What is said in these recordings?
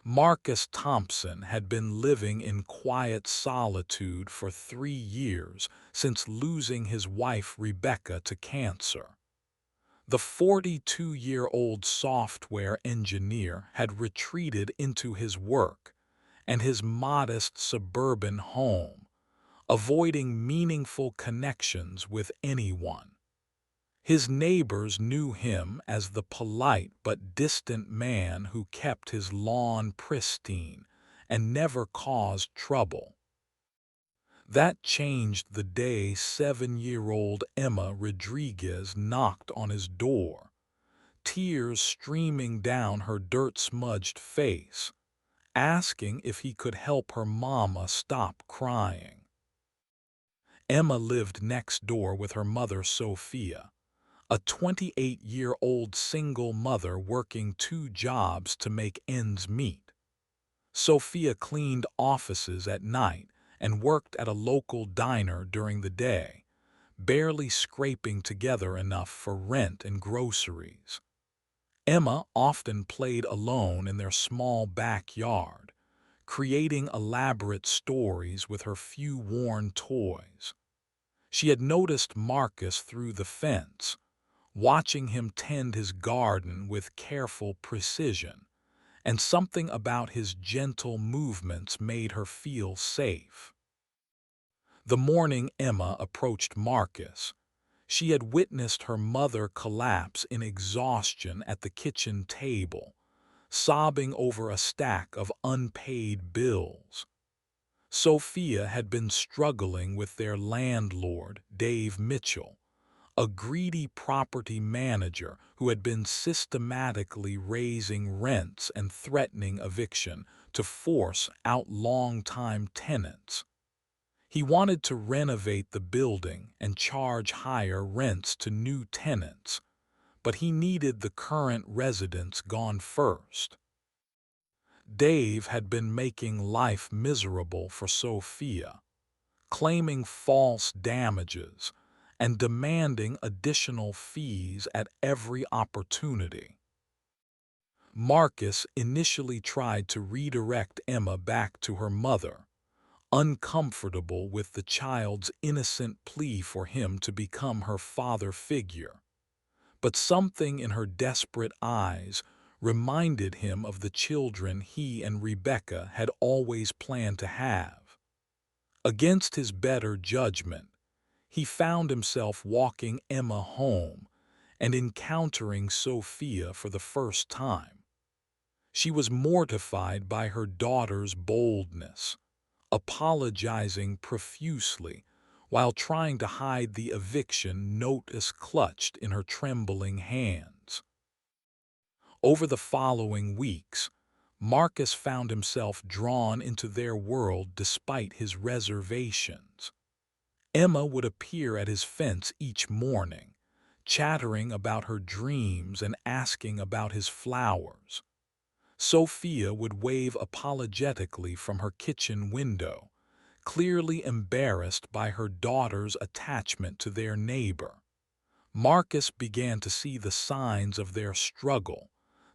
Marcus Thompson had been living in quiet solitude for 3 years since losing his wife Rebecca to cancer. The 42-year-old software engineer had retreated into his work and his modest suburban home, avoiding meaningful connections with anyone. His neighbors knew him as the polite but distant man who kept his lawn pristine and never caused trouble. That changed the day 7-year-old Emma Rodriguez knocked on his door, tears streaming down her dirt-smudged face, asking if he could help her mama stop crying. Emma lived next door with her mother Sophia, a 28-year-old single mother working 2 jobs to make ends meet. Sophia cleaned offices at night and worked at a local diner during the day, barely scraping together enough for rent and groceries. Emma often played alone in their small backyard, creating elaborate stories with her few worn toys. She had noticed Marcus through the fence, watching him tend his garden with careful precision, and something about his gentle movements made her feel safe. The morning Emma approached Marcus, she had witnessed her mother collapse in exhaustion at the kitchen table, sobbing over a stack of unpaid bills. Sophia had been struggling with their landlord, Dave Mitchell, a greedy property manager who had been systematically raising rents and threatening eviction to force out longtime tenants. He wanted to renovate the building and charge higher rents to new tenants, but he needed the current residents gone first. Dave had been making life miserable for Sophia, claiming false damages and demanding additional fees at every opportunity. Marcus initially tried to redirect Emma back to her mother, uncomfortable with the child's innocent plea for him to become her father figure. But something in her desperate eyes reminded him of the children he and Rebecca had always planned to have. Against his better judgment, he found himself walking Emma home and encountering Sophia for the first time. She was mortified by her daughter's boldness, apologizing profusely while trying to hide the eviction notice clutched in her trembling hands. Over the following weeks, Marcus found himself drawn into their world despite his reservations. Emma would appear at his fence each morning, chattering about her dreams and asking about his flowers. Sophia would wave apologetically from her kitchen window, clearly embarrassed by her daughter's attachment to their neighbor. Marcus began to see the signs of their struggle,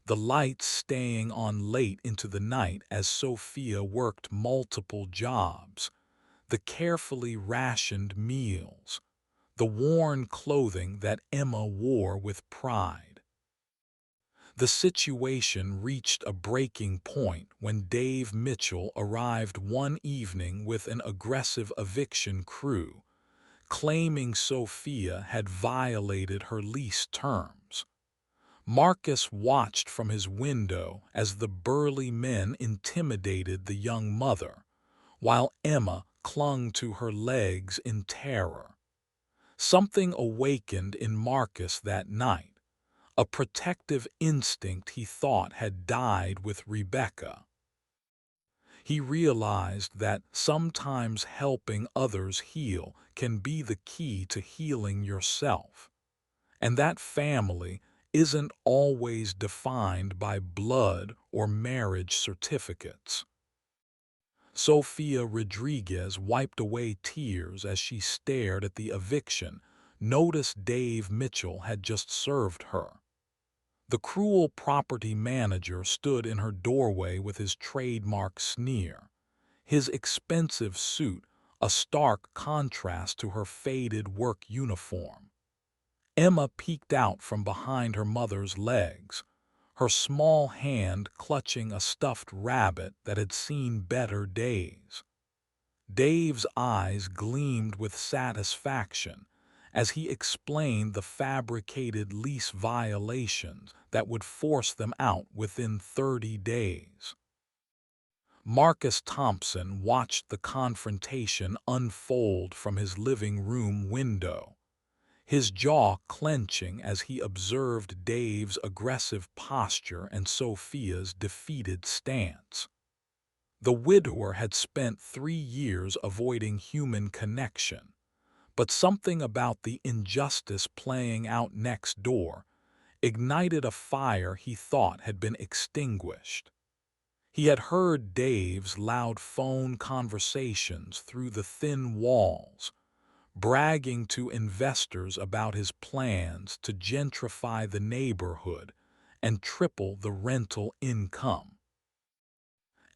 the lights staying on late into the night as Sophia worked multiple jobs, the carefully rationed meals, the worn clothing that Emma wore with pride. The situation reached a breaking point when Dave Mitchell arrived one evening with an aggressive eviction crew, claiming Sophia had violated her lease terms. Marcus watched from his window as the burly men intimidated the young mother, while Emma clung to her legs in terror. Something awakened in Marcus that night, a protective instinct he thought had died with Rebecca. He realized that sometimes helping others heal can be the key to healing yourself, and that family isn't always defined by blood or marriage certificates. Sophia Rodriguez wiped away tears as she stared at the eviction notice Dave Mitchell had just served her. The cruel property manager stood in her doorway with his trademark sneer, his expensive suit a stark contrast to her faded work uniform. Emma peeked out from behind her mother's legs, her small hand clutching a stuffed rabbit that had seen better days. Dave's eyes gleamed with satisfaction as he explained the fabricated lease violations that would force them out within 30 days. Marcus Thompson watched the confrontation unfold from his living room window, his jaw clenching as he observed Dave's aggressive posture and Sophia's defeated stance. The widower had spent 3 years avoiding human connection, but something about the injustice playing out next door ignited a fire he thought had been extinguished. He had heard Dave's loud phone conversations through the thin walls, bragging to investors about his plans to gentrify the neighborhood and triple the rental income.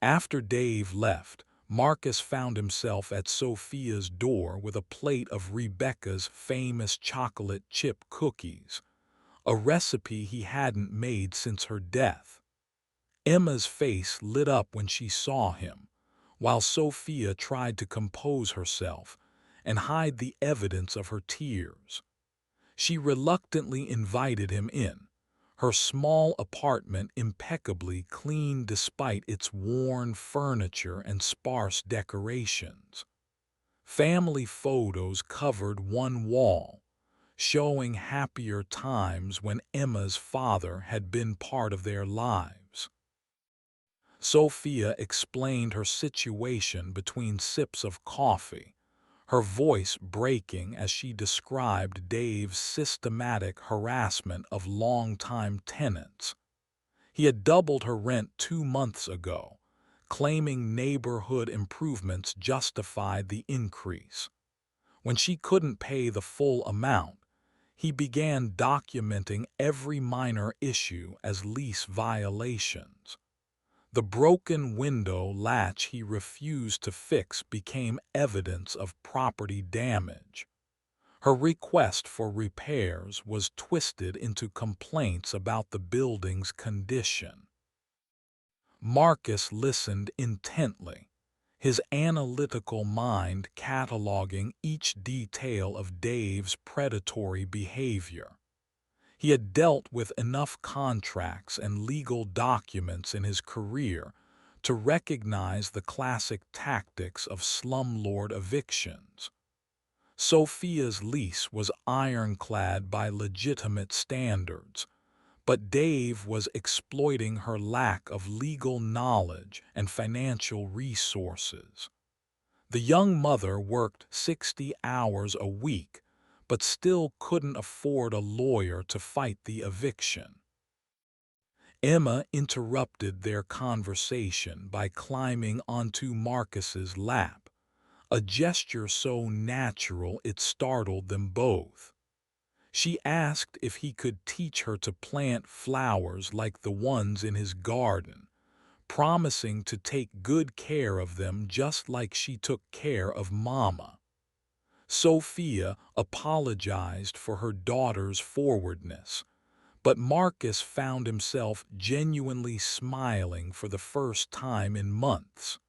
After Dave left, Marcus found himself at Sophia's door with a plate of Rebecca's famous chocolate chip cookies, a recipe he hadn't made since her death. Emma's face lit up when she saw him, while Sophia tried to compose herself and hide the evidence of her tears. She reluctantly invited him in, her small apartment impeccably clean despite its worn furniture and sparse decorations. Family photos covered one wall, showing happier times when Emma's father had been part of their lives. Sophia explained her situation between sips of coffee, her voice breaking as she described Dave's systematic harassment of longtime tenants. He had doubled her rent 2 months ago, claiming neighborhood improvements justified the increase. When she couldn't pay the full amount, he began documenting every minor issue as lease violations. The broken window latch he refused to fix became evidence of property damage. Her request for repairs was twisted into complaints about the building's condition. Marcus listened intently, his analytical mind cataloging each detail of Dave's predatory behavior. He had dealt with enough contracts and legal documents in his career to recognize the classic tactics of slumlord evictions. Sophia's lease was ironclad by legitimate standards, but Dave was exploiting her lack of legal knowledge and financial resources. The young mother worked 60 hours a week, but still couldn't afford a lawyer to fight the eviction. Emma interrupted their conversation by climbing onto Marcus's lap, a gesture so natural it startled them both. She asked if he could teach her to plant flowers like the ones in his garden, promising to take good care of them just like she took care of Mama. Sophia apologized for her daughter's forwardness, but Marcus found himself genuinely smiling for the first time in months.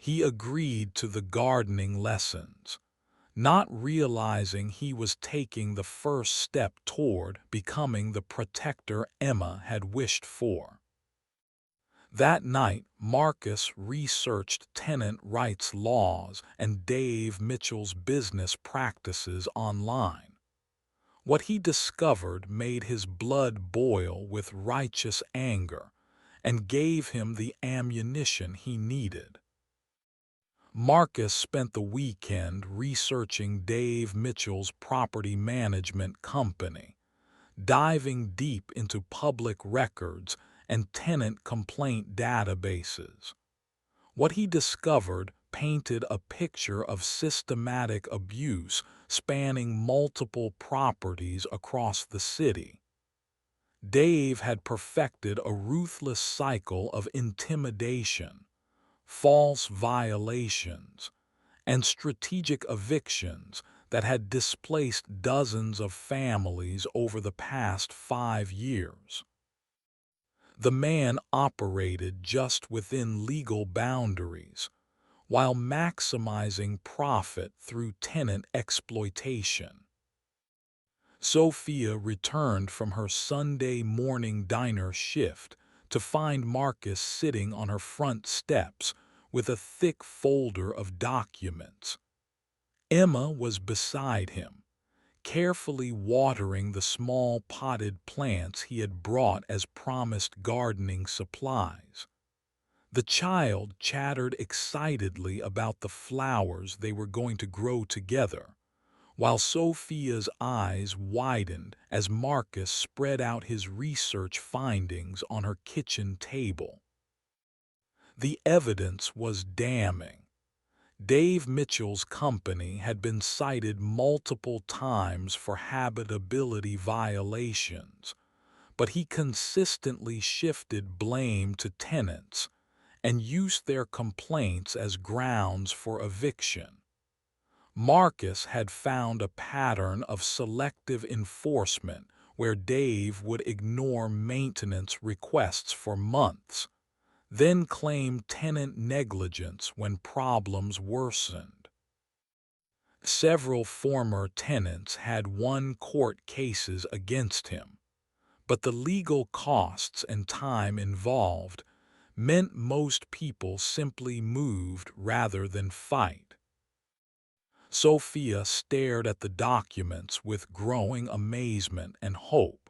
He agreed to the gardening lessons, not realizing he was taking the first step toward becoming the protector Emma had wished for. That night, Marcus researched tenant rights laws and Dave Mitchell's business practices online. What he discovered made his blood boil with righteous anger and gave him the ammunition he needed. Marcus spent the weekend researching Dave Mitchell's property management company, diving deep into public records and tenant complaint databases. What he discovered painted a picture of systematic abuse spanning multiple properties across the city. Dave had perfected a ruthless cycle of intimidation, false violations, and strategic evictions that had displaced dozens of families over the past 5 years. The man operated just within legal boundaries, while maximizing profit through tenant exploitation. Sophia returned from her Sunday morning diner shift to find Marcus sitting on her front steps with a thick folder of documents. Emma was beside him, carefully watering the small potted plants he had brought as promised gardening supplies. The child chattered excitedly about the flowers they were going to grow together, while Sophia's eyes widened as Marcus spread out his research findings on her kitchen table. The evidence was damning. Dave Mitchell's company had been cited multiple times for habitability violations, but he consistently shifted blame to tenants and used their complaints as grounds for eviction. Marcus had found a pattern of selective enforcement where Dave would ignore maintenance requests for months, then claim tenant negligence when problems worsened. Several former tenants had won court cases against him, but the legal costs and time involved meant most people simply moved rather than fight. Sophia stared at the documents with growing amazement and hope.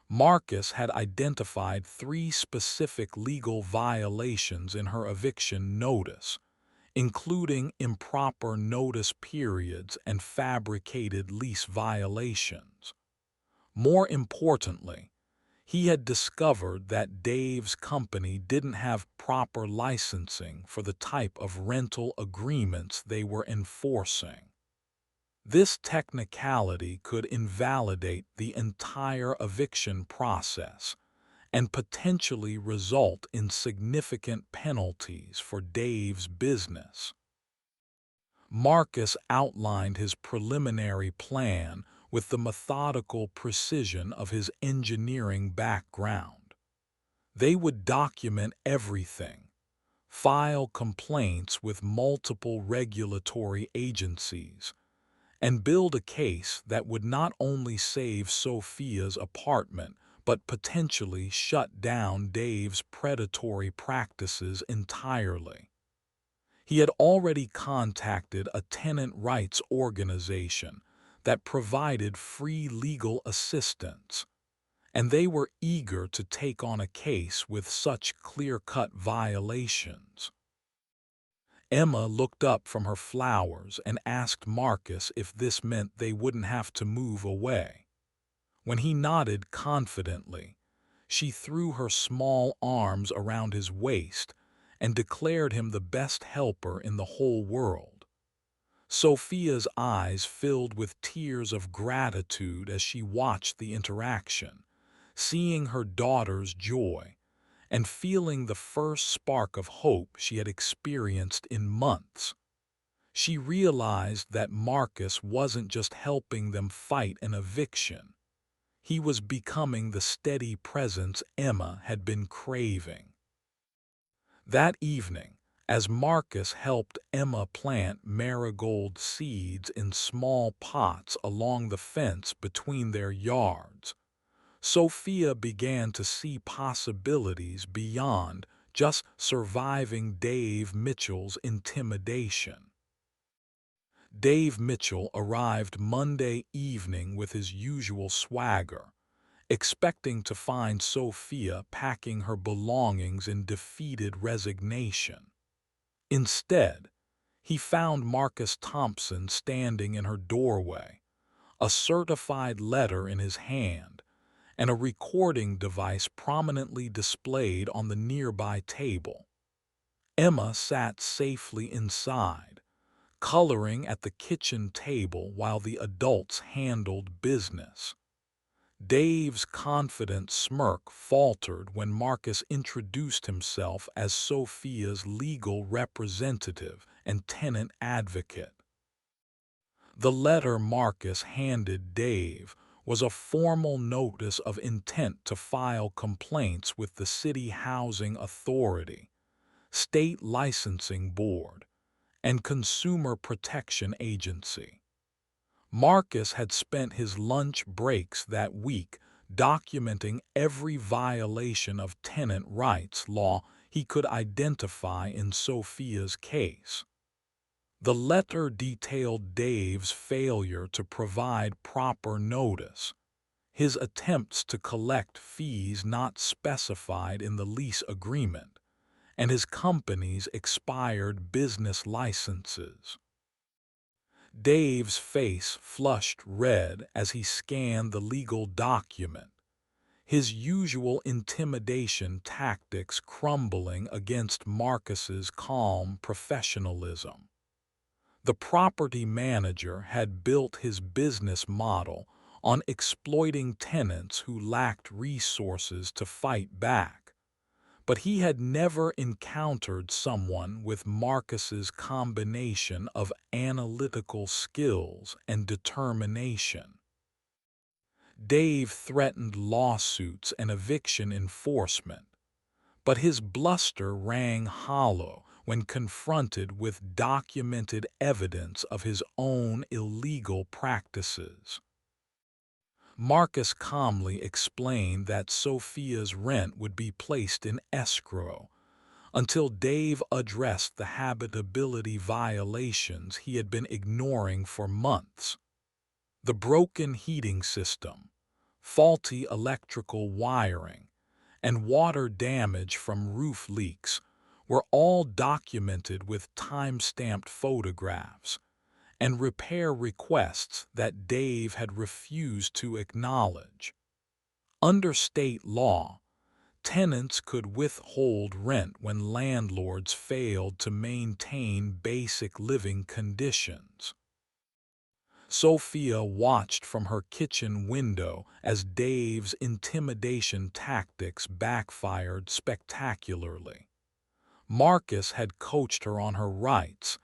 Marcus had identified 3 specific legal violations in her eviction notice, including improper notice periods and fabricated lease violations. More importantly, he had discovered that Dave's company didn't have proper licensing for the type of rental agreements they were enforcing. This technicality could invalidate the entire eviction process and potentially result in significant penalties for Dave's business. Marcus outlined his preliminary plan with the methodical precision of his engineering background. They would document everything, file complaints with multiple regulatory agencies, and build a case that would not only save Sophia's apartment but potentially shut down Dave's predatory practices entirely. He had already contacted a tenant rights organization that provided free legal assistance, and they were eager to take on a case with such clear-cut violations. Emma looked up from her flowers and asked Marcus if this meant they wouldn't have to move away. When he nodded confidently, she threw her small arms around his waist and declared him the best helper in the whole world. Sophia's eyes filled with tears of gratitude as she watched the interaction, seeing her daughter's joy and feeling the first spark of hope she had experienced in months. She realized that Marcus wasn't just helping them fight an eviction. He was becoming the steady presence Emma had been craving. That evening, as Marcus helped Emma plant marigold seeds in small pots along the fence between their yards, Sophia began to see possibilities beyond just surviving Dave Mitchell's intimidation. Dave Mitchell arrived Monday evening with his usual swagger, expecting to find Sophia packing her belongings in defeated resignation. Instead, he found Marcus Thompson standing in her doorway, a certified letter in his hand, and a recording device prominently displayed on the nearby table. Emma sat safely inside, coloring at the kitchen table while the adults handled business. Dave's confident smirk faltered when Marcus introduced himself as Sophia's legal representative and tenant advocate. The letter Marcus handed Dave was a formal notice of intent to file complaints with the City Housing Authority, State Licensing Board, and Consumer Protection Agency. Marcus had spent his lunch breaks that week documenting every violation of tenant rights law he could identify in Sophia's case. The letter detailed Dave's failure to provide proper notice, his attempts to collect fees not specified in the lease agreement, and his company's expired business licenses. Dave's face flushed red as he scanned the legal document, his usual intimidation tactics crumbling against Marcus's calm professionalism. The property manager had built his business model on exploiting tenants who lacked resources to fight back, but he had never encountered someone with Marcus's combination of analytical skills and determination. Dave threatened lawsuits and eviction enforcement, but his bluster rang hollow when confronted with documented evidence of his own illegal practices. Marcus calmly explained that Sophia's rent would be placed in escrow until Dave addressed the habitability violations he had been ignoring for months. The broken heating system, faulty electrical wiring, and water damage from roof leaks were all documented with time-stamped photographs and repair requests that Dave had refused to acknowledge. Under state law, tenants could withhold rent when landlords failed to maintain basic living conditions. Sophia watched from her kitchen window as Dave's intimidation tactics backfired spectacularly. Marcus had coached her on her rights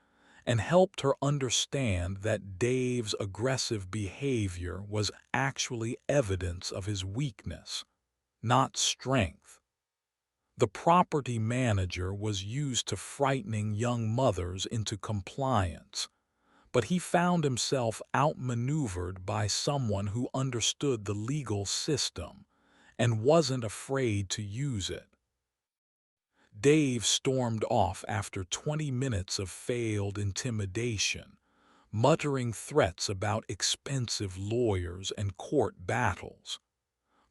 and helped her understand that Dave's aggressive behavior was actually evidence of his weakness, not strength. The property manager was used to frightening young mothers into compliance, but he found himself outmaneuvered by someone who understood the legal system and wasn't afraid to use it. Dave stormed off after 20 minutes of failed intimidation, muttering threats about expensive lawyers and court battles.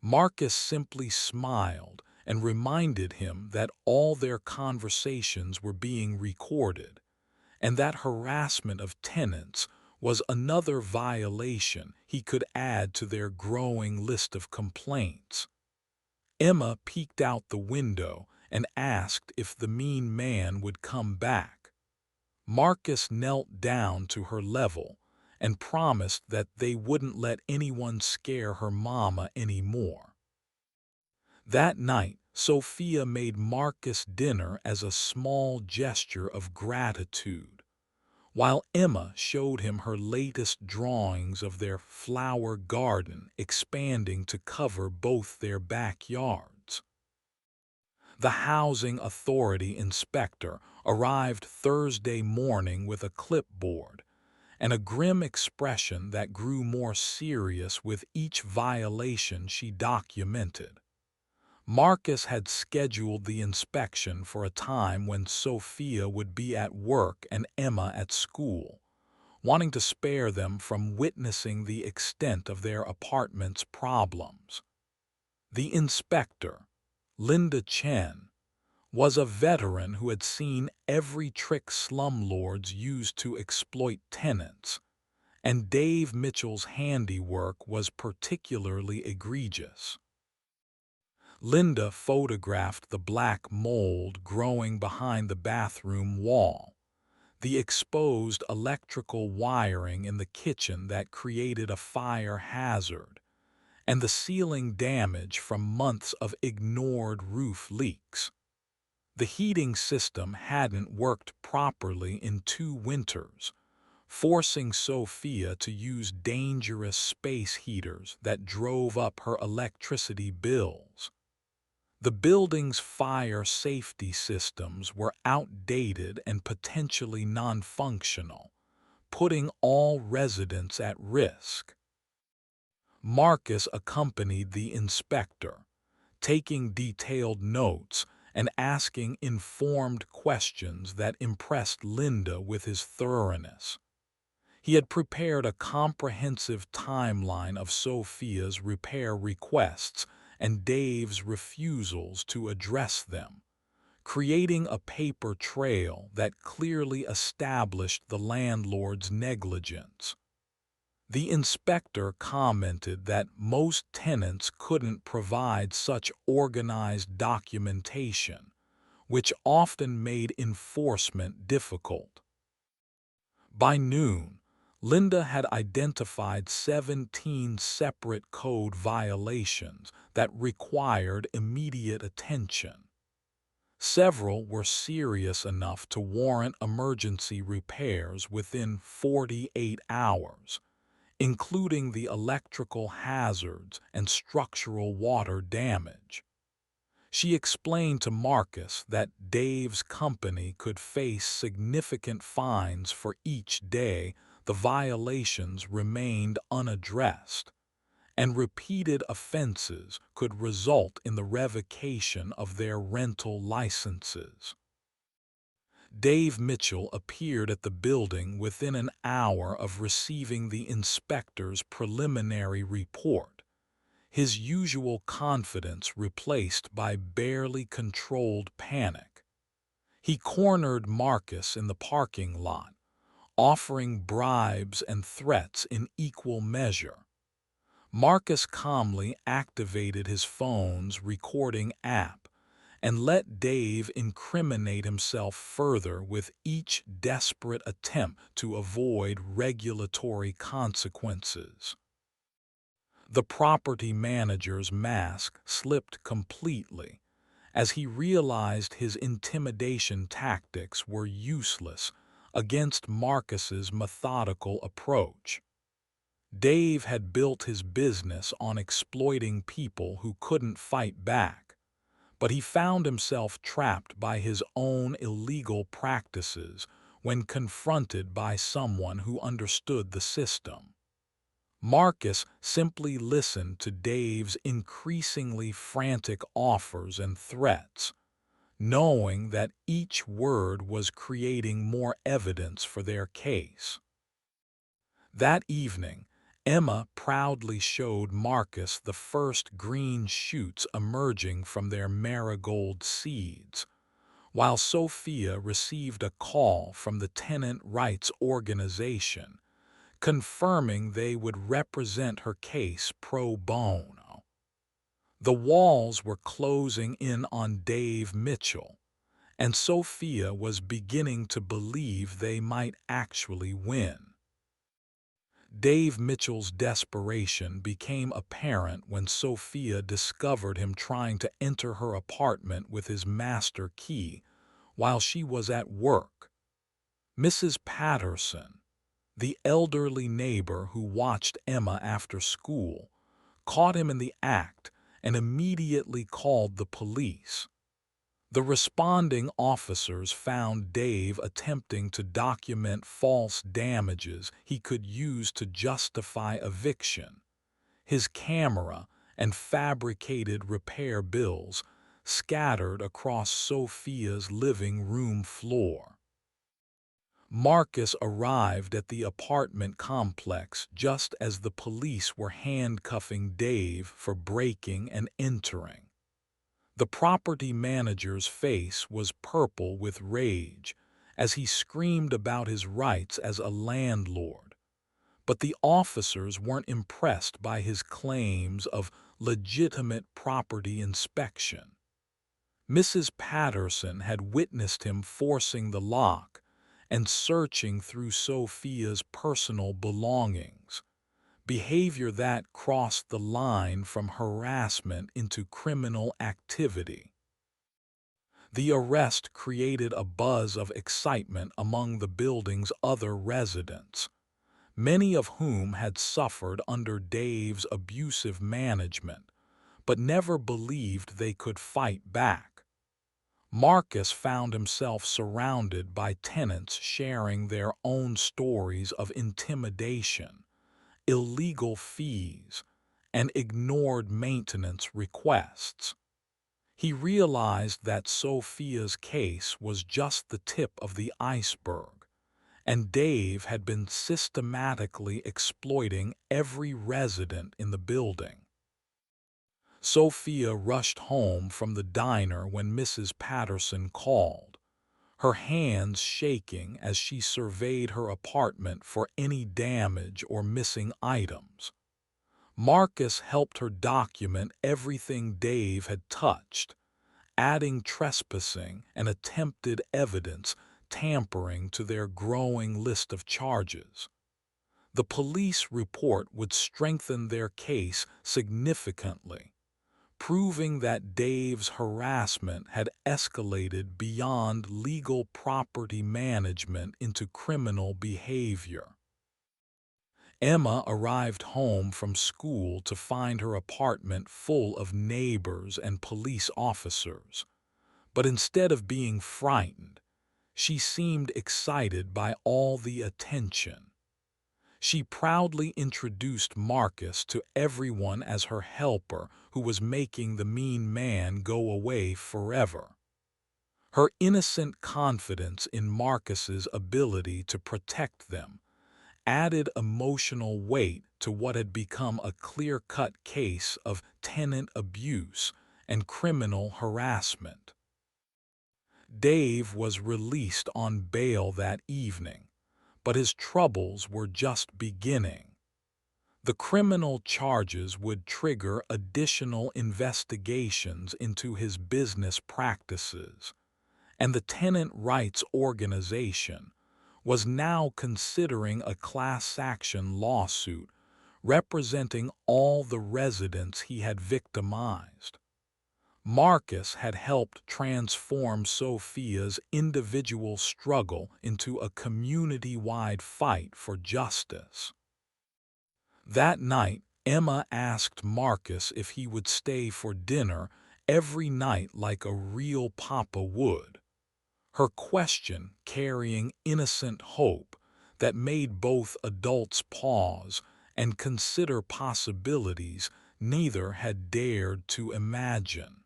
Marcus simply smiled and reminded him that all their conversations were being recorded, and that harassment of tenants was another violation he could add to their growing list of complaints. Emma peeked out the window and asked if the mean man would come back. Marcus knelt down to her level and promised that they wouldn't let anyone scare her mama anymore. That night, Sophia made Marcus dinner as a small gesture of gratitude, while Emma showed him her latest drawings of their flower garden expanding to cover both their backyards. The Housing Authority inspector arrived Thursday morning with a clipboard and a grim expression that grew more serious with each violation she documented. Marcus had scheduled the inspection for a time when Sophia would be at work and Emma at school, wanting to spare them from witnessing the extent of their apartment's problems. The inspector, Linda Chen, was a veteran who had seen every trick slumlords used to exploit tenants, and Dave Mitchell's handiwork was particularly egregious. Linda photographed the black mold growing behind the bathroom wall, the exposed electrical wiring in the kitchen that created a fire hazard, and the ceiling damage from months of ignored roof leaks. The heating system hadn't worked properly in 2 winters, forcing Sophia to use dangerous space heaters that drove up her electricity bills. The building's fire safety systems were outdated and potentially non-functional, putting all residents at risk. Marcus accompanied the inspector, taking detailed notes and asking informed questions that impressed Linda with his thoroughness. He had prepared a comprehensive timeline of Sophia's repair requests and Dave's refusals to address them, creating a paper trail that clearly established the landlord's negligence. The inspector commented that most tenants couldn't provide such organized documentation, which often made enforcement difficult. By noon, Linda had identified 17 separate code violations that required immediate attention. Several were serious enough to warrant emergency repairs within 48 hours, including the electrical hazards and structural water damage. She explained to Marcus that Dave's company could face significant fines for each day the violations remained unaddressed, and repeated offenses could result in the revocation of their rental licenses. Dave Mitchell appeared at the building within an hour of receiving the inspector's preliminary report, his usual confidence replaced by barely controlled panic. He cornered Marcus in the parking lot, offering bribes and threats in equal measure. Marcus calmly activated his phone's recording app and let Dave incriminate himself further with each desperate attempt to avoid regulatory consequences. The property manager's mask slipped completely as he realized his intimidation tactics were useless against Marcus's methodical approach. Dave had built his business on exploiting people who couldn't fight back, but he found himself trapped by his own illegal practices when confronted by someone who understood the system. Marcus simply listened to Dave's increasingly frantic offers and threats, knowing that each word was creating more evidence for their case. That evening, Emma proudly showed Marcus the first green shoots emerging from their marigold seeds, while Sophia received a call from the tenant rights organization, confirming they would represent her case pro bono. The walls were closing in on Dave Mitchell, and Sophia was beginning to believe they might actually win. Dave Mitchell's desperation became apparent when Sophia discovered him trying to enter her apartment with his master key while she was at work. Mrs. Patterson, the elderly neighbor who watched Emma after school, caught him in the act and immediately called the police. The responding officers found Dave attempting to document false damages he could use to justify eviction. His camera and fabricated repair bills scattered across Sophia's living room floor. Marcus arrived at the apartment complex just as the police were handcuffing Dave for breaking and entering. The property manager's face was purple with rage as he screamed about his rights as a landlord, but the officers weren't impressed by his claims of legitimate property inspection. Mrs. Patterson had witnessed him forcing the lock and searching through Sophia's personal belongings, behavior that crossed the line from harassment into criminal activity. The arrest created a buzz of excitement among the building's other residents, many of whom had suffered under Dave's abusive management, but never believed they could fight back. Marcus found himself surrounded by tenants sharing their own stories of intimidation, illegal fees, and ignored maintenance requests. He realized that Sophia's case was just the tip of the iceberg, and Dave had been systematically exploiting every resident in the building. Sophia rushed home from the diner when Mrs. Patterson called, her hands shaking as she surveyed her apartment for any damage or missing items. Marcus helped her document everything Dave had touched, adding trespassing and attempted evidence tampering to their growing list of charges. The police report would strengthen their case significantly, proving that Dave's harassment had escalated beyond legal property management into criminal behavior. Emma arrived home from school to find her apartment full of neighbors and police officers. But instead of being frightened, she seemed excited by all the attention. She proudly introduced Marcus to everyone as her helper who was making the mean man go away forever. Her innocent confidence in Marcus's ability to protect them added emotional weight to what had become a clear-cut case of tenant abuse and criminal harassment. Dave was released on bail that evening, but his troubles were just beginning. The criminal charges would trigger additional investigations into his business practices, and the tenant rights organization was now considering a class action lawsuit representing all the residents he had victimized. Marcus had helped transform Sophia's individual struggle into a community-wide fight for justice. That night, Emma asked Marcus if he would stay for dinner every night like a real papa would, her question carrying innocent hope that made both adults pause and consider possibilities neither had dared to imagine.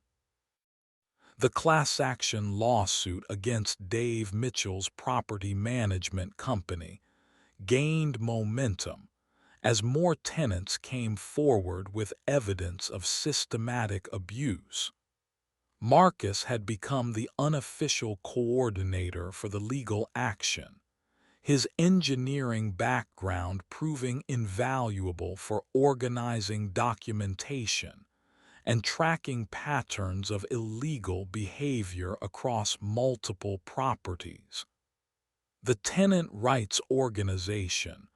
The class action lawsuit against Dave Mitchell's property management company gained momentum as more tenants came forward with evidence of systematic abuse. Marcus had become the unofficial coordinator for the legal action, his engineering background proving invaluable for organizing documentation and tracking patterns of illegal behavior across multiple properties. The tenant rights organization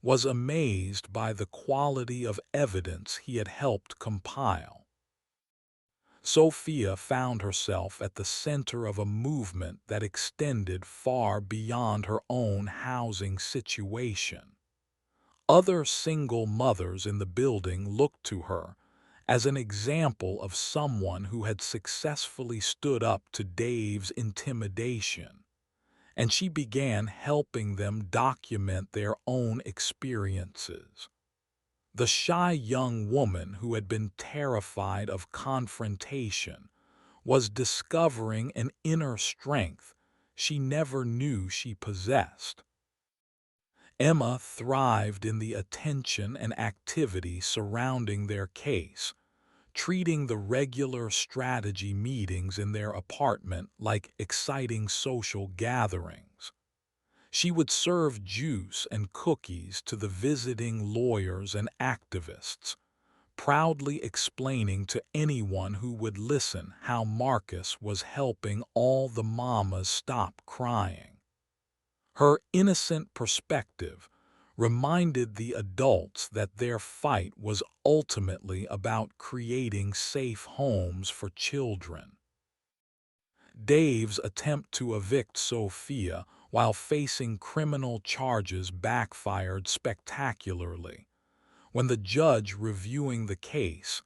was amazed by the quality of evidence he had helped compile. Sophia found herself at the center of a movement that extended far beyond her own housing situation. Other single mothers in the building looked to her as an example of someone who had successfully stood up to Dave's intimidation, and she began helping them document their own experiences. The shy young woman who had been terrified of confrontation was discovering an inner strength she never knew she possessed. Emma thrived in the attention and activity surrounding their case, treating the regular strategy meetings in their apartment like exciting social gatherings. She would serve juice and cookies to the visiting lawyers and activists, proudly explaining to anyone who would listen how Marcus was helping all the mamas stop crying. Her innocent perspective reminded the adults that their fight was ultimately about creating safe homes for children. Dave's attempt to evict Sophia while facing criminal charges backfired spectacularly when the judge reviewing the case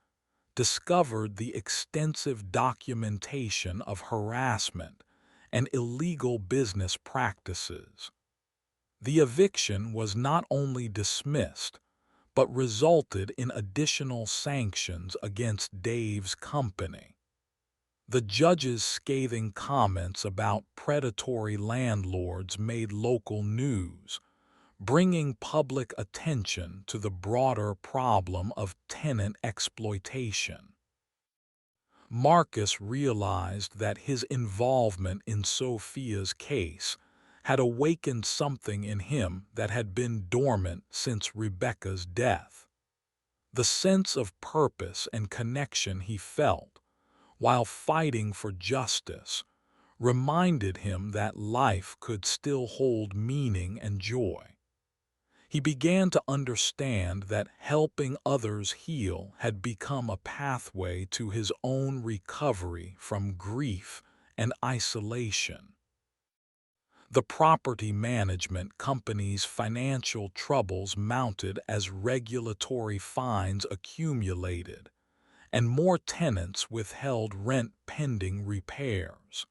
discovered the extensive documentation of harassment and illegal business practices. The eviction was not only dismissed, but resulted in additional sanctions against Dave's company. The judge's scathing comments about predatory landlords made local news, bringing public attention to the broader problem of tenant exploitation. Marcus realized that his involvement in Sophia's case had awakened something in him that had been dormant since Rebecca's death. The sense of purpose and connection he felt while fighting for justice reminded him that life could still hold meaning and joy. He began to understand that helping others heal had become a pathway to his own recovery from grief and isolation. The property management company's financial troubles mounted as regulatory fines accumulated, and more tenants withheld rent pending repairs.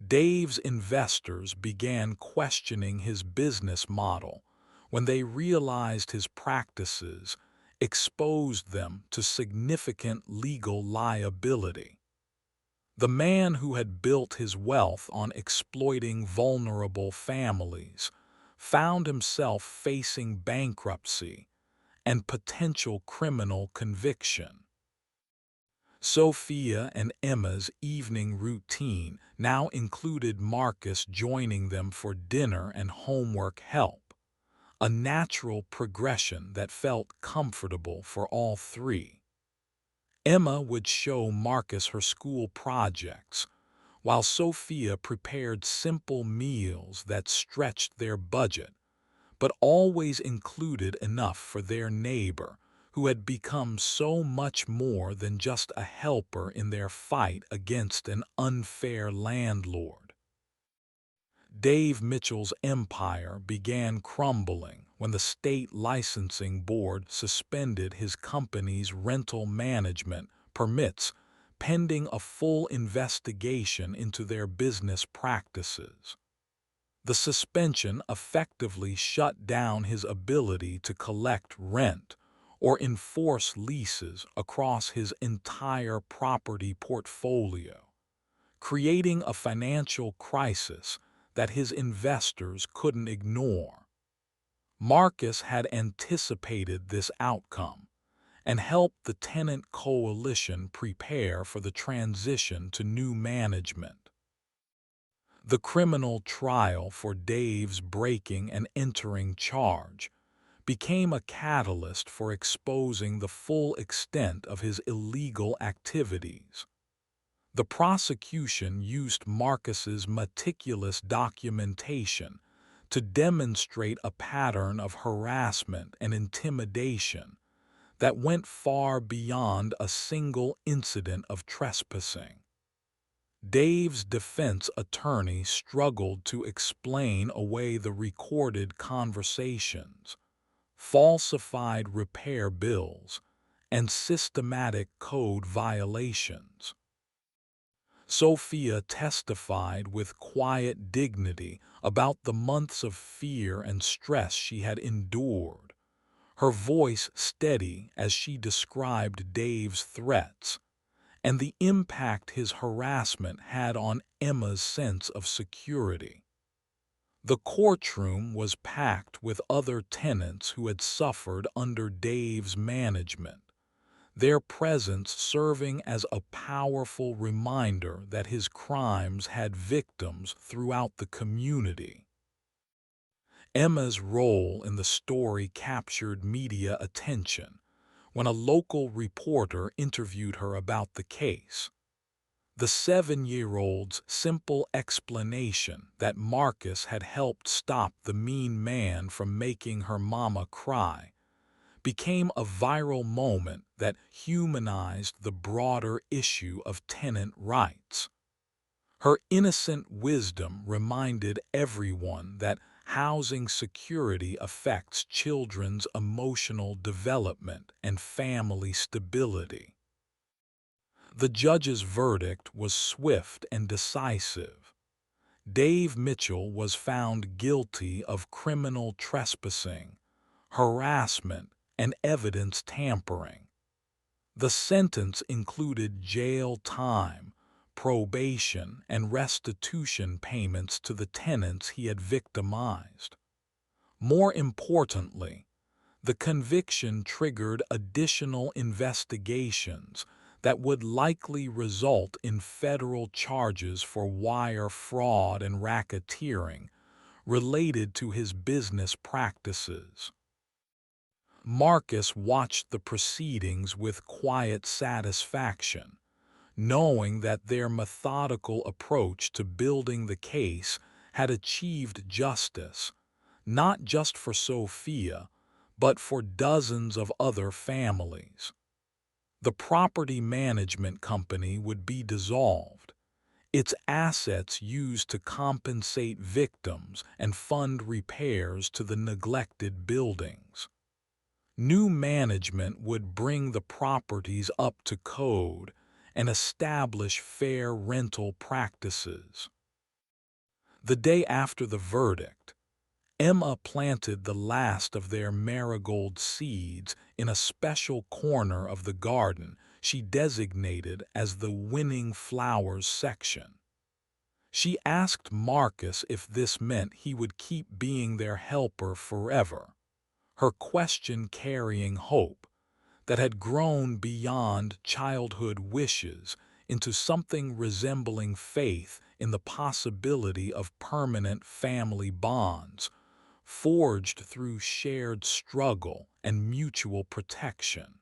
Dave's investors began questioning his business model when they realized his practices exposed them to significant legal liability. The man who had built his wealth on exploiting vulnerable families found himself facing bankruptcy and potential criminal conviction. Sophia and Emma's evening routine now included Marcus joining them for dinner and homework help, a natural progression that felt comfortable for all three. Emma would show Marcus her school projects, while Sophia prepared simple meals that stretched their budget, but always included enough for their neighbor, who had become so much more than just a helper in their fight against an unfair landlord. Dave Mitchell's empire began crumbling when the state licensing board suspended his company's rental management permits pending a full investigation into their business practices. The suspension effectively shut down his ability to collect rent or enforce leases across his entire property portfolio, creating a financial crisis that his investors couldn't ignore. Marcus had anticipated this outcome and helped the tenant coalition prepare for the transition to new management. The criminal trial for Dave's breaking and entering charge became a catalyst for exposing the full extent of his illegal activities. The prosecution used Marcus's meticulous documentation to demonstrate a pattern of harassment and intimidation that went far beyond a single incident of trespassing. Dave's defense attorney struggled to explain away the recorded conversations, falsified repair bills, and systematic code violations. Sophia testified with quiet dignity about the months of fear and stress she had endured, her voice steady as she described Dave's threats and the impact his harassment had on Emma's sense of security. The courtroom was packed with other tenants who had suffered under Dave's management, their presence serving as a powerful reminder that his crimes had victims throughout the community. Emma's role in the story captured media attention when a local reporter interviewed her about the case. The 7-year-old's simple explanation that Marcus had helped stop the mean man from making her mama cry became a viral moment that humanized the broader issue of tenant rights. Her innocent wisdom reminded everyone that housing security affects children's emotional development and family stability. The judge's verdict was swift and decisive. Dave Mitchell was found guilty of criminal trespassing, harassment, and evidence tampering. The sentence included jail time, probation, and restitution payments to the tenants he had victimized. More importantly, the conviction triggered additional investigations that would likely result in federal charges for wire fraud and racketeering related to his business practices. Marcus watched the proceedings with quiet satisfaction, knowing that their methodical approach to building the case had achieved justice, not just for Sophia, but for dozens of other families. The property management company would be dissolved, its assets used to compensate victims and fund repairs to the neglected buildings. New management would bring the properties up to code and establish fair rental practices. The day after the verdict, Emma planted the last of their marigold seeds in a special corner of the garden she designated as the winning flowers section. She asked Marcus if this meant he would keep being their helper forever, her question carrying hope that had grown beyond childhood wishes into something resembling faith in the possibility of permanent family bonds, forged through shared struggle and mutual protection.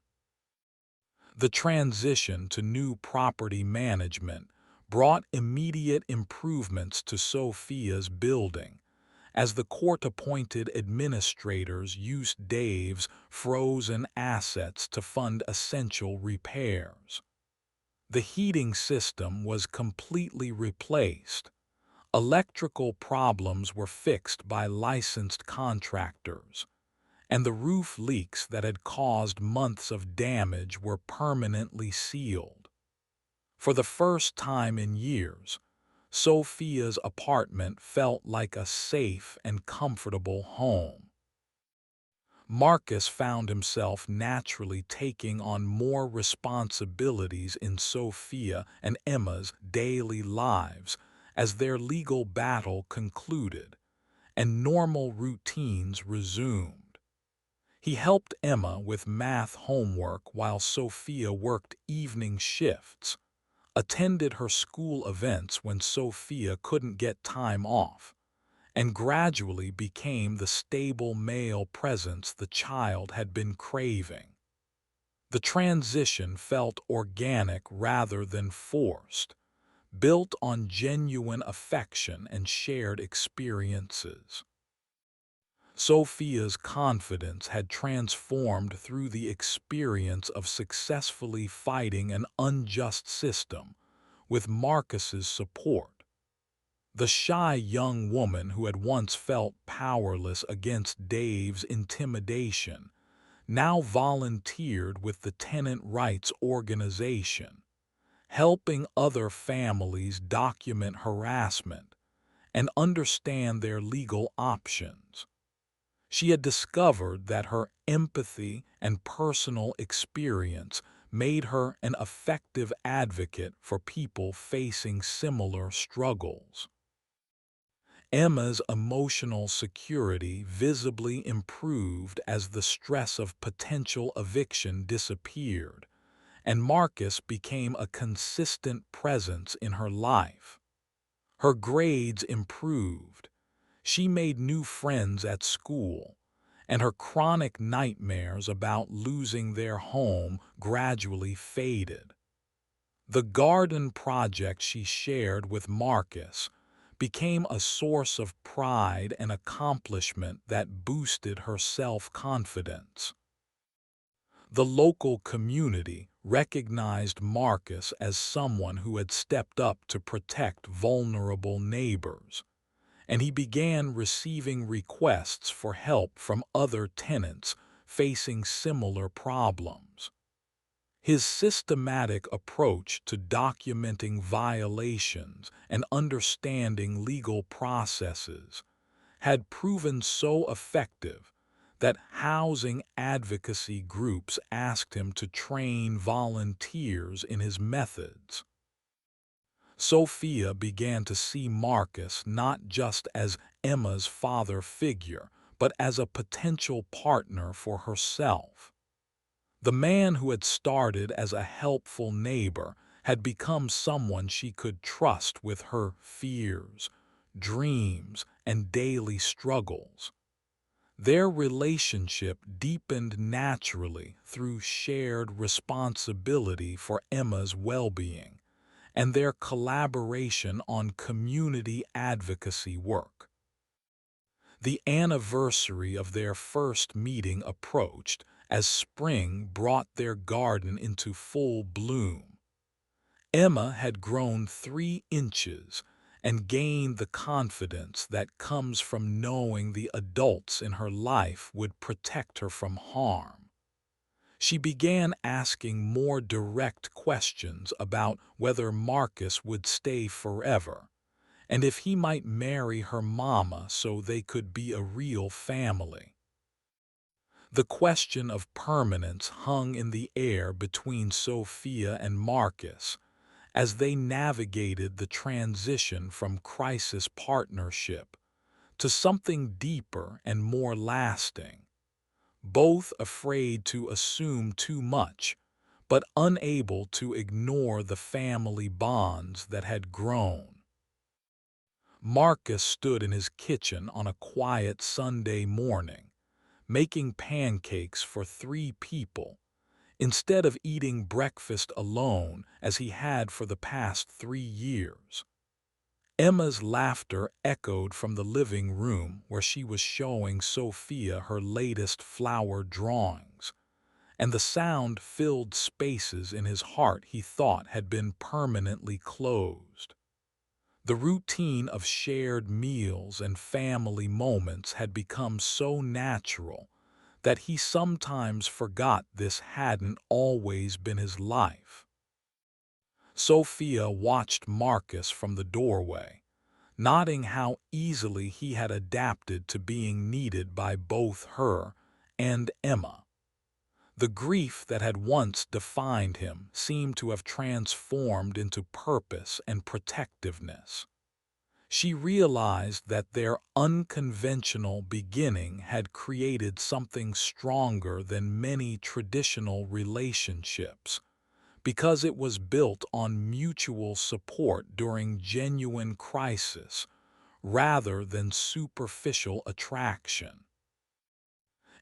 The transition to new property management brought immediate improvements to Sophia's building, as the court-appointed administrators used Dave's frozen assets to fund essential repairs. The heating system was completely replaced. Electrical problems were fixed by licensed contractors, and the roof leaks that had caused months of damage were permanently sealed. For the first time in years, Sophia's apartment felt like a safe and comfortable home. Marcus found himself naturally taking on more responsibilities in Sophia and Emma's daily lives as their legal battle concluded and normal routines resumed. He helped Emma with math homework while Sophia worked evening shifts, attended her school events when Sophia couldn't get time off, and gradually became the stable male presence the child had been craving. The transition felt organic rather than forced, built on genuine affection and shared experiences. Sophia's confidence had transformed through the experience of successfully fighting an unjust system with Marcus's support. The shy young woman who had once felt powerless against Dave's intimidation now volunteered with the tenant rights organization, helping other families document harassment and understand their legal options. She had discovered that her empathy and personal experience made her an effective advocate for people facing similar struggles. Emma's emotional security visibly improved as the stress of potential eviction disappeared, and Marcus became a consistent presence in her life. Her grades improved, she made new friends at school, and her chronic nightmares about losing their home gradually faded. The garden project she shared with Marcus became a source of pride and accomplishment that boosted her self-confidence. The local community recognized Marcus as someone who had stepped up to protect vulnerable neighbors, and he began receiving requests for help from other tenants facing similar problems. His systematic approach to documenting violations and understanding legal processes had proven so effective that housing advocacy groups asked him to train volunteers in his methods. Sophia began to see Marcus not just as Emma's father figure, but as a potential partner for herself. The man who had started as a helpful neighbor had become someone she could trust with her fears, dreams, and daily struggles. Their relationship deepened naturally through shared responsibility for Emma's well-being and their collaboration on community advocacy work. The anniversary of their first meeting approached as spring brought their garden into full bloom. Emma had grown 3 inches and gained the confidence that comes from knowing the adults in her life would protect her from harm. She began asking more direct questions about whether Marcus would stay forever, and if he might marry her mama so they could be a real family. The question of permanence hung in the air between Sophia and Marcus as they navigated the transition from crisis partnership to something deeper and more lasting, both afraid to assume too much, but unable to ignore the family bonds that had grown. Marcus stood in his kitchen on a quiet Sunday morning, making pancakes for 3 people, instead of eating breakfast alone as he had for the past 3 years. Emma's laughter echoed from the living room where she was showing Sophia her latest flower drawings, and the sound filled spaces in his heart he thought had been permanently closed. The routine of shared meals and family moments had become so natural that he sometimes forgot this hadn't always been his life. Sophia watched Marcus from the doorway, noting how easily he had adapted to being needed by both her and Emma. The grief that had once defined him seemed to have transformed into purpose and protectiveness. She realized that their unconventional beginning had created something stronger than many traditional relationships, because it was built on mutual support during genuine crisis rather than superficial attraction.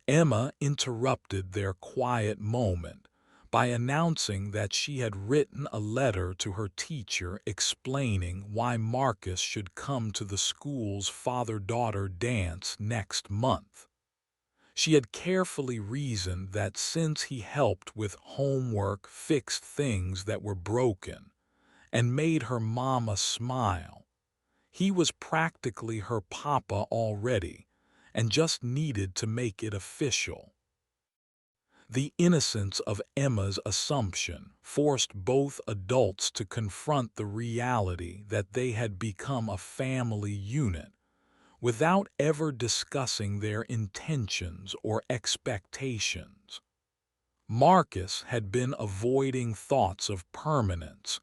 Emma interrupted their quiet moment by announcing that she had written a letter to her teacher explaining why Marcus should come to the school's father-daughter dance next month. She had carefully reasoned that since he helped with homework, fixed things that were broken, and made her mama smile, he was practically her papa already and just needed to make it official. The innocence of Emma's assumption forced both adults to confront the reality that they had become a family unit without ever discussing their intentions or expectations. Marcus had been avoiding thoughts of permanence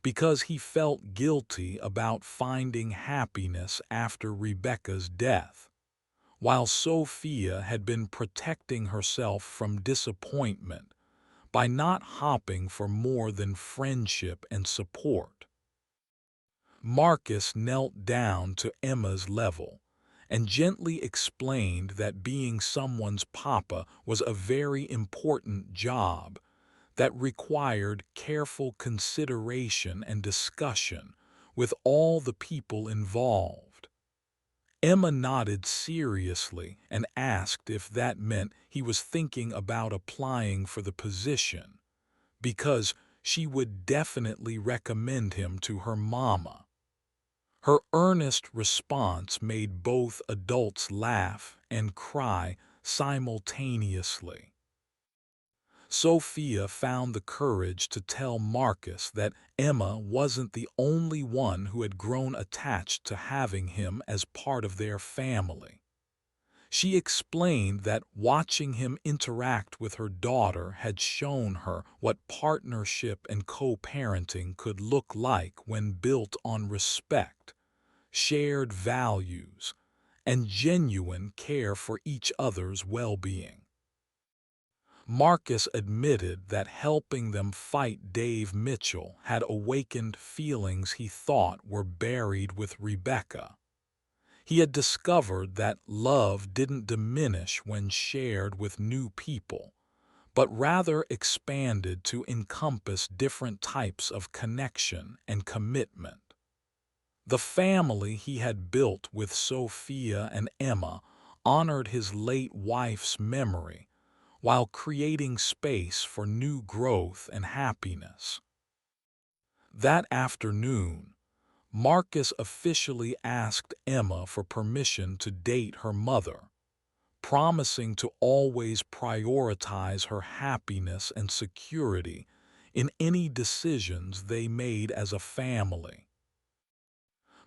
because he felt guilty about finding happiness after Rebecca's death, while Sophia had been protecting herself from disappointment by not hopping for more than friendship and support. Marcus knelt down to Emma's level and gently explained that being someone's papa was a very important job that required careful consideration and discussion with all the people involved. Emma nodded seriously and asked if that meant he was thinking about applying for the position, because she would definitely recommend him to her mama. Her earnest response made both adults laugh and cry simultaneously. Sophia found the courage to tell Marcus that Emma wasn't the only one who had grown attached to having him as part of their family. She explained that watching him interact with her daughter had shown her what partnership and co-parenting could look like when built on respect, shared values, and genuine care for each other's well-being. Marcus admitted that helping them fight Dave Mitchell had awakened feelings he thought were buried with Rebecca. He had discovered that love didn't diminish when shared with new people, but rather expanded to encompass different types of connection and commitment. The family he had built with Sophia and Emma honored his late wife's memory while creating space for new growth and happiness. That afternoon, Marcus officially asked Emma for permission to date her mother, promising to always prioritize her happiness and security in any decisions they made as a family.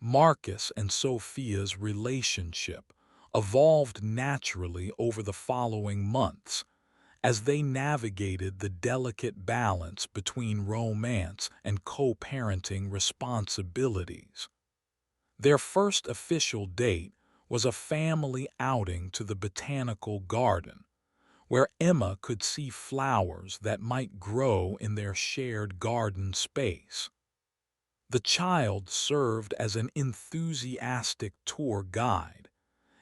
Marcus and Sophia's relationship evolved naturally over the following months, as they navigated the delicate balance between romance and co-parenting responsibilities. Their first official date was a family outing to the botanical garden, where Emma could see flowers that might grow in their shared garden space. The child served as an enthusiastic tour guide,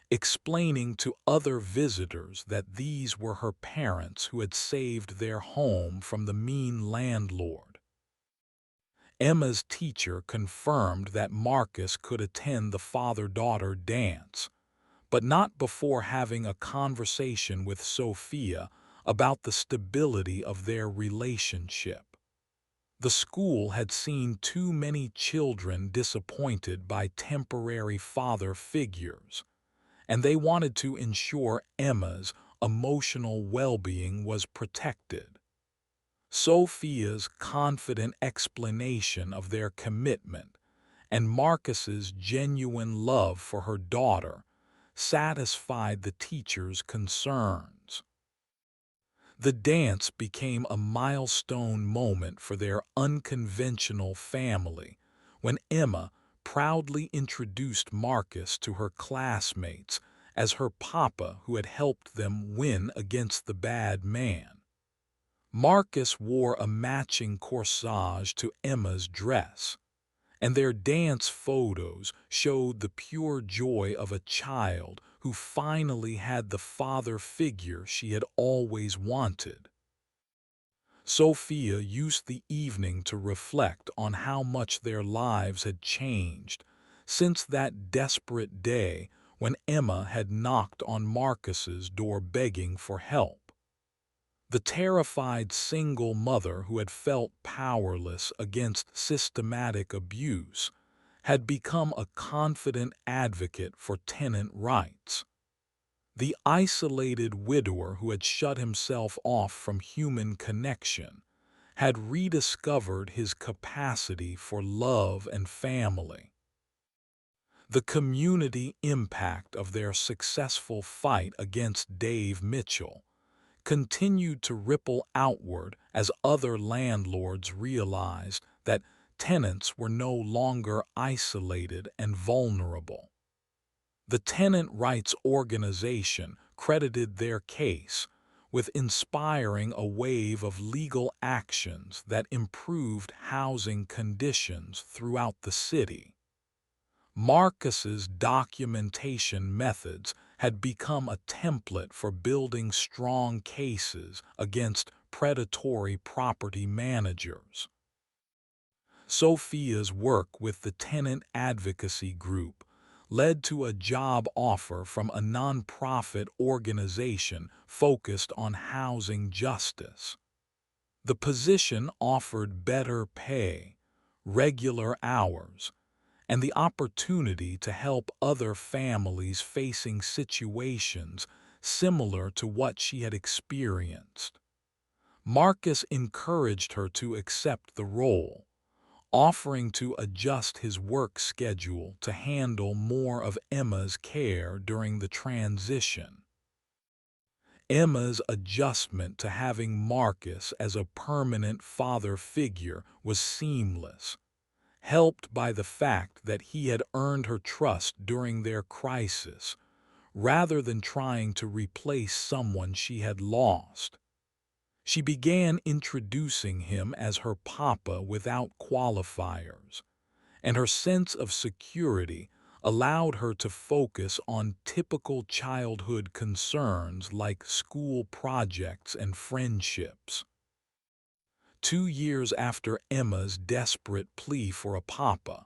explaining to other visitors that these were her parents who had saved their home from the mean landlord. Emma's teacher confirmed that Marcus could attend the father-daughter dance, but not before having a conversation with Sophia about the stability of their relationship. The school had seen too many children disappointed by temporary father figures, and they wanted to ensure Emma's emotional well-being was protected. Sophia's confident explanation of their commitment and Marcus's genuine love for her daughter satisfied the teacher's concerns. The dance became a milestone moment for their unconventional family when Emma proudly introduced Marcus to her classmates as her papa who had helped them win against the bad man. Marcus wore a matching corsage to Emma's dress, and their dance photos showed the pure joy of a child who finally had the father figure she had always wanted. Sophia used the evening to reflect on how much their lives had changed since that desperate day when Emma had knocked on Marcus's door begging for help. The terrified single mother who had felt powerless against systematic abuse had become a confident advocate for tenant rights. The isolated widower who had shut himself off from human connection had rediscovered his capacity for love and family. The community impact of their successful fight against Dave Mitchell continued to ripple outward as other landlords realized that tenants were no longer isolated and vulnerable. The tenant rights organization credited their case with inspiring a wave of legal actions that improved housing conditions throughout the city. Marcus's documentation methods had become a template for building strong cases against predatory property managers. Sophia's work with the tenant advocacy group led to a job offer from a nonprofit organization focused on housing justice. The position offered better pay, regular hours, and the opportunity to help other families facing situations similar to what she had experienced. Marcus encouraged her to accept the role, offering to adjust his work schedule to handle more of Emma's care during the transition. Emma's adjustment to having Marcus as a permanent father figure was seamless, helped by the fact that he had earned her trust during their crisis, rather than trying to replace someone she had lost. She began introducing him as her papa without qualifiers, and her sense of security allowed her to focus on typical childhood concerns like school projects and friendships. 2 years after Emma's desperate plea for a papa,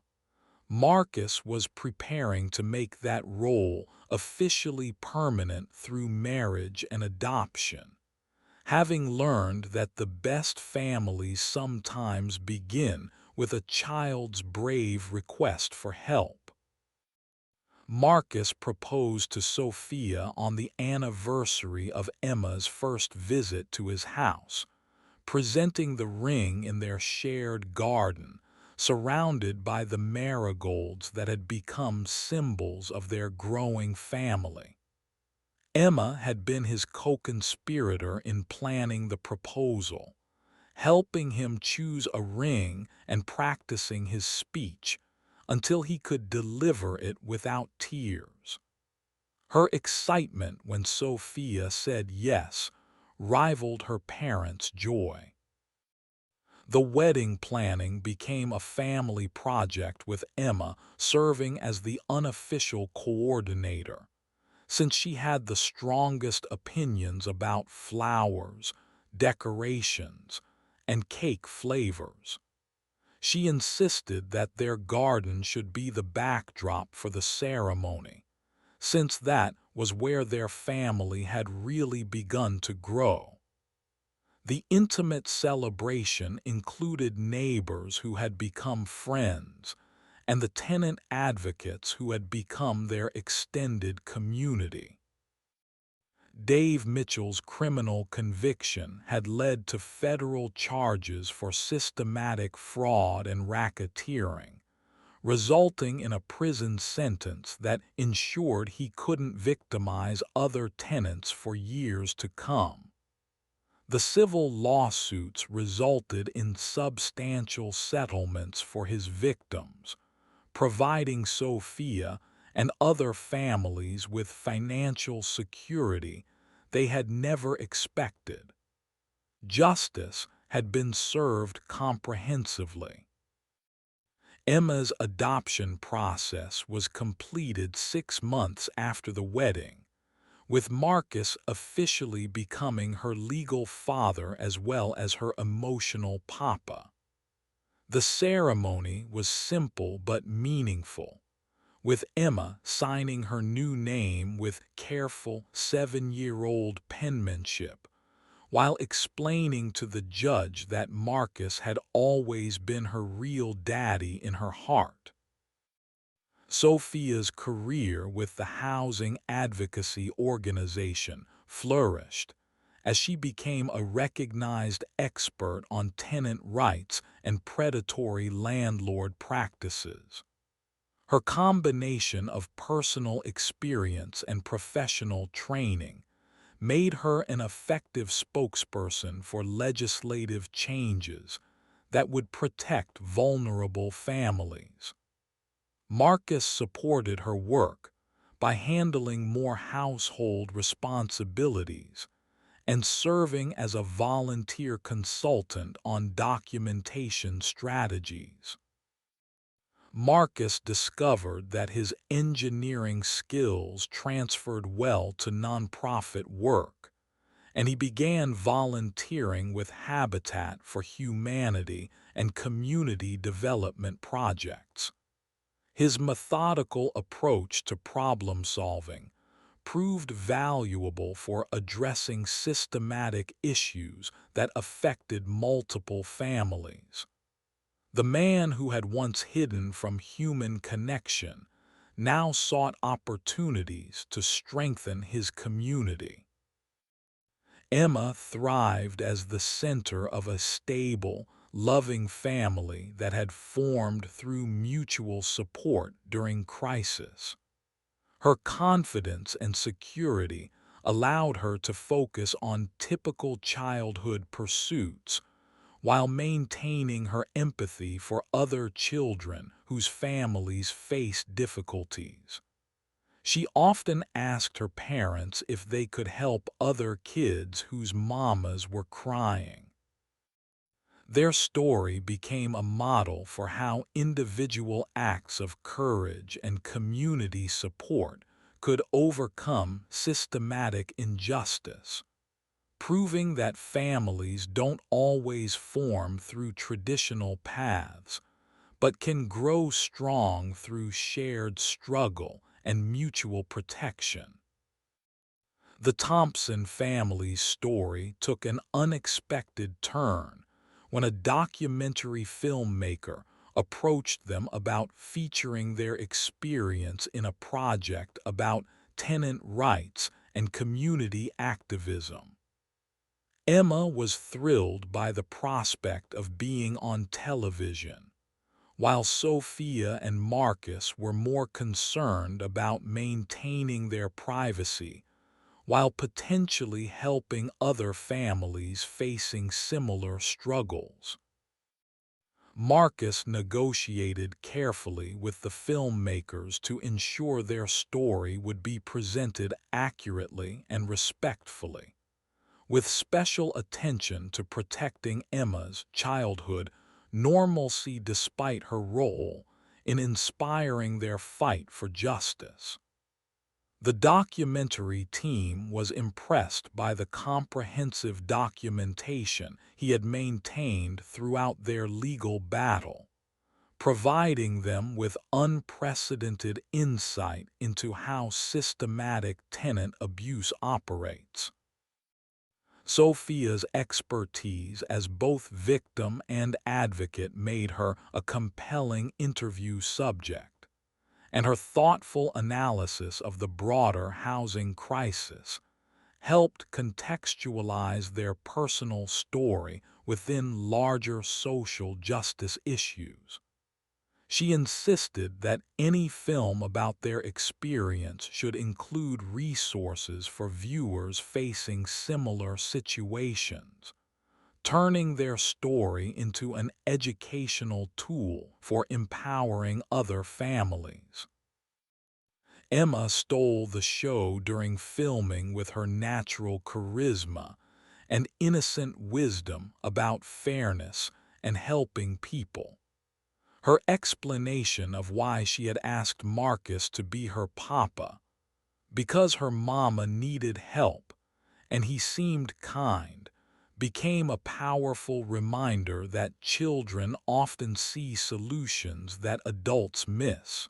Marcus was preparing to make that role officially permanent through marriage and adoption, having learned that the best families sometimes begin with a child's brave request for help. Marcus proposed to Sophia on the anniversary of Emma's first visit to his house, presenting the ring in their shared garden, surrounded by the marigolds that had become symbols of their growing family. Emma had been his co-conspirator in planning the proposal, helping him choose a ring and practicing his speech until he could deliver it without tears. Her excitement when Sophia said yes rivaled her parents' joy. The wedding planning became a family project with Emma serving as the unofficial coordinator, since she had the strongest opinions about flowers, decorations, and cake flavors. She insisted that their garden should be the backdrop for the ceremony, since that was where their family had really begun to grow. The intimate celebration included neighbors who had become friends and the tenant advocates who had become their extended community. Dave Mitchell's criminal conviction had led to federal charges for systematic fraud and racketeering, resulting in a prison sentence that ensured he couldn't victimize other tenants for years to come. The civil lawsuits resulted in substantial settlements for his victims, providing Sophia and other families with financial security they had never expected. Justice had been served comprehensively. Emma's adoption process was completed 6 months after the wedding, with Marcus officially becoming her legal father as well as her emotional papa. The ceremony was simple but meaningful, with Emma signing her new name with careful 7-year-old penmanship, while explaining to the judge that Marcus had always been her real daddy in her heart. Sophia's career with the housing advocacy organization flourished as she became a recognized expert on tenant rights and predatory landlord practices. Her combination of personal experience and professional training made her an effective spokesperson for legislative changes that would protect vulnerable families. Marcus supported her work by handling more household responsibilities and serving as a volunteer consultant on documentation strategies. Marcus discovered that his engineering skills transferred well to nonprofit work, and he began volunteering with Habitat for Humanity and community development projects. His methodical approach to problem solving proved valuable for addressing systematic issues that affected multiple families. The man who had once hidden from human connection now sought opportunities to strengthen his community. Emma thrived as the center of a stable, loving family that had formed through mutual support during crisis. Her confidence and security allowed her to focus on typical childhood pursuits while maintaining her empathy for other children whose families faced difficulties. She often asked her parents if they could help other kids whose mamas were crying. Their story became a model for how individual acts of courage and community support could overcome systematic injustice, proving that families don't always form through traditional paths, but can grow strong through shared struggle and mutual protection. The Thompson family's story took an unexpected turn when a documentary filmmaker approached them about featuring their experience in a project about tenant rights and community activism. Emma was thrilled by the prospect of being on television, while Sophia and Marcus were more concerned about maintaining their privacy while potentially helping other families facing similar struggles. Marcus negotiated carefully with the filmmakers to ensure their story would be presented accurately and respectfully, with special attention to protecting Emma's childhood normalcy despite her role in inspiring their fight for justice. The documentary team was impressed by the comprehensive documentation he had maintained throughout their legal battle, providing them with unprecedented insight into how systematic tenant abuse operates. Sophia's expertise as both victim and advocate made her a compelling interview subject, and her thoughtful analysis of the broader housing crisis helped contextualize their personal story within larger social justice issues. She insisted that any film about their experience should include resources for viewers facing similar situations, turning their story into an educational tool for empowering other families. Emma stole the show during filming with her natural charisma and innocent wisdom about fairness and helping people. Her explanation of why she had asked Marcus to be her papa, because her mama needed help and he seemed kind, became a powerful reminder that children often see solutions that adults miss.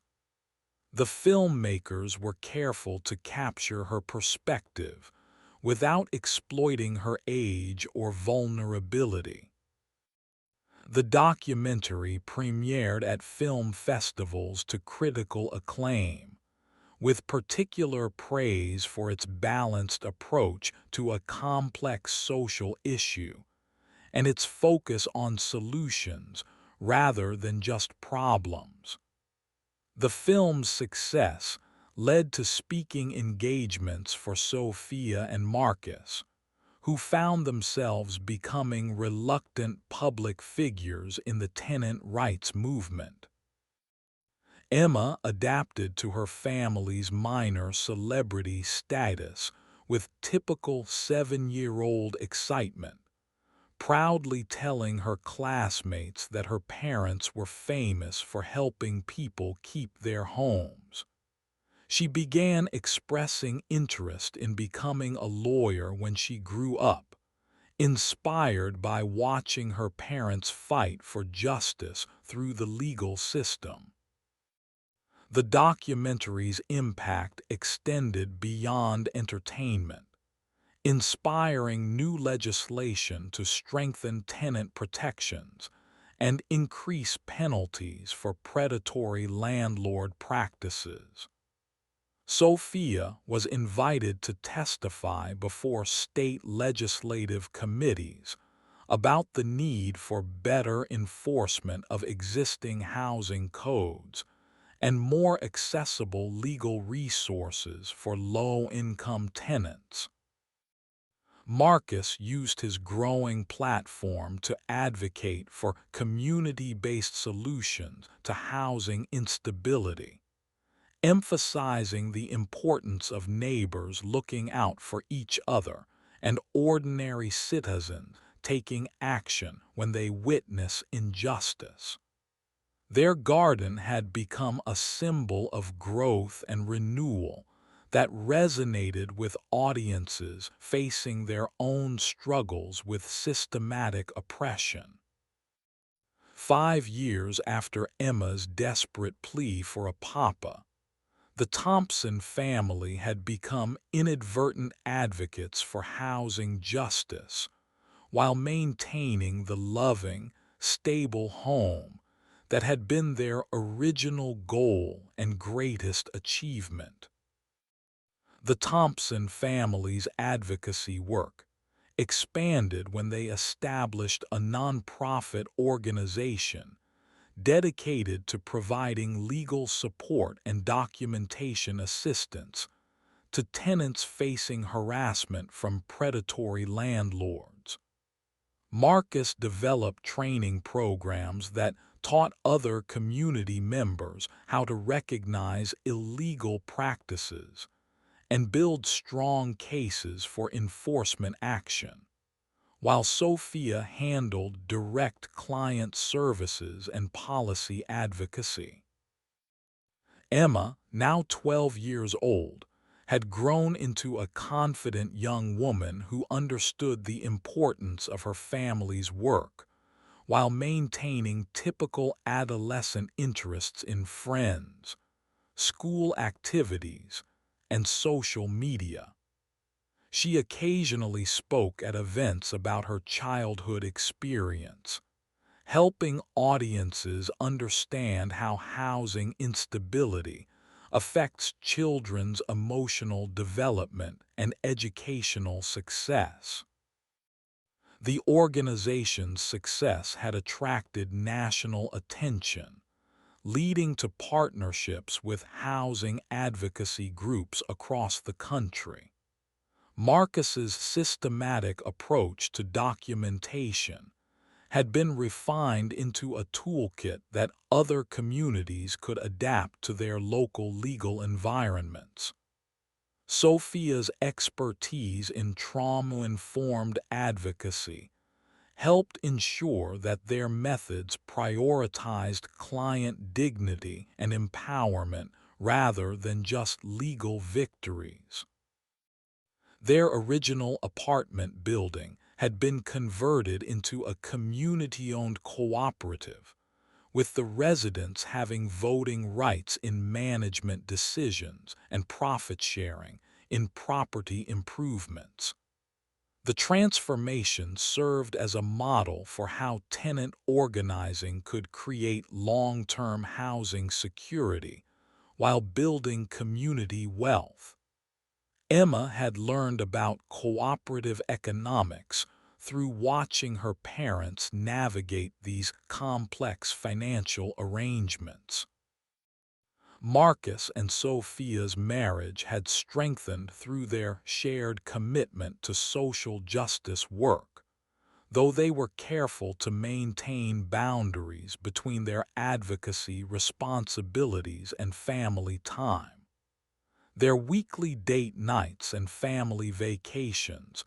The filmmakers were careful to capture her perspective without exploiting her age or vulnerability. The documentary premiered at film festivals to critical acclaim, with particular praise for its balanced approach to a complex social issue and its focus on solutions rather than just problems. The film's success led to speaking engagements for Sophia and Marcus, who found themselves becoming reluctant public figures in the tenant rights movement. Emma adapted to her family's minor celebrity status with typical 7-year-old excitement, proudly telling her classmates that her parents were famous for helping people keep their homes. She began expressing interest in becoming a lawyer when she grew up, inspired by watching her parents fight for justice through the legal system. The documentary's impact extended beyond entertainment, inspiring new legislation to strengthen tenant protections and increase penalties for predatory landlord practices. Sophia was invited to testify before state legislative committees about the need for better enforcement of existing housing codes and more accessible legal resources for low-income tenants. Marcus used his growing platform to advocate for community-based solutions to housing instability, emphasizing the importance of neighbors looking out for each other and ordinary citizens taking action when they witness injustice. Their garden had become a symbol of growth and renewal that resonated with audiences facing their own struggles with systematic oppression. 5 years after Emma's desperate plea for a papa, the Thompson family had become inadvertent advocates for housing justice while maintaining the loving, stable home that had been their original goal and greatest achievement. The Thompson family's advocacy work expanded when they established a nonprofit organization dedicated to providing legal support and documentation assistance to tenants facing harassment from predatory landlords. Marcus developed training programs that taught other community members how to recognize illegal practices and build strong cases for enforcement action, while Sophia handled direct client services and policy advocacy. Emma, now 12 years old, had grown into a confident young woman who understood the importance of her family's work, while maintaining typical adolescent interests in friends, school activities, and social media. She occasionally spoke at events about her childhood experience, helping audiences understand how housing instability affects children's emotional development and educational success. The organization's success had attracted national attention, leading to partnerships with housing advocacy groups across the country. Marcus's systematic approach to documentation had been refined into a toolkit that other communities could adapt to their local legal environments. Sophia's expertise in trauma-informed advocacy helped ensure that their methods prioritized client dignity and empowerment rather than just legal victories. Their original apartment building had been converted into a community-owned cooperative, with the residents having voting rights in management decisions and profit sharing in property improvements. The transformation served as a model for how tenant organizing could create long-term housing security while building community wealth. Emma had learned about cooperative economics through watching her parents navigate these complex financial arrangements. Marcus and Sophia's marriage had strengthened through their shared commitment to social justice work, though they were careful to maintain boundaries between their advocacy responsibilities and family time. Their weekly date nights and family vacations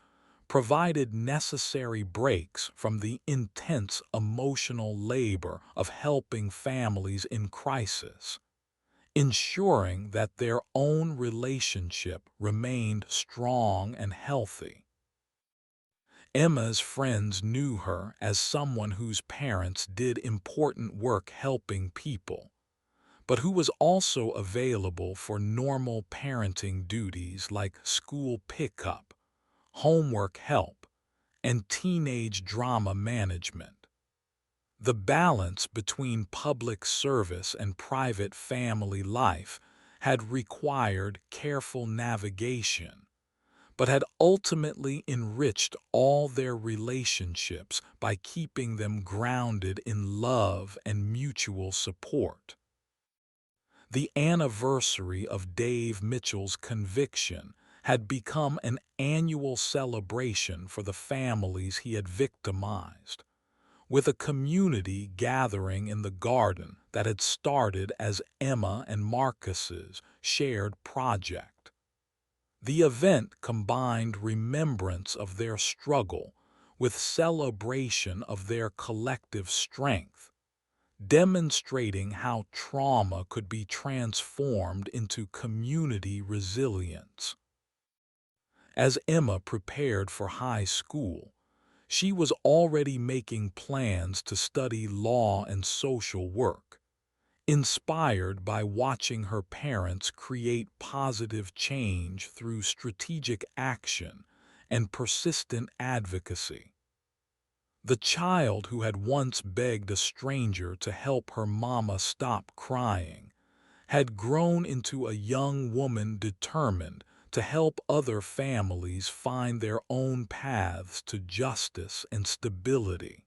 provided necessary breaks from the intense emotional labor of helping families in crisis, ensuring that their own relationship remained strong and healthy. Emma's friends knew her as someone whose parents did important work helping people, but who was also available for normal parenting duties like school pickup, homework help, and teenage drama management. The balance between public service and private family life had required careful navigation, but had ultimately enriched all their relationships by keeping them grounded in love and mutual support. The anniversary of Dave Mitchell's conviction had become an annual celebration for the families he had victimized, with a community gathering in the garden that had started as Emma and Marcus's shared project. The event combined remembrance of their struggle with celebration of their collective strength, demonstrating how trauma could be transformed into community resilience. As Emma prepared for high school, she was already making plans to study law and social work, inspired by watching her parents create positive change through strategic action and persistent advocacy. The child who had once begged a stranger to help her mama stop crying had grown into a young woman determined to help other families find their own paths to justice and stability.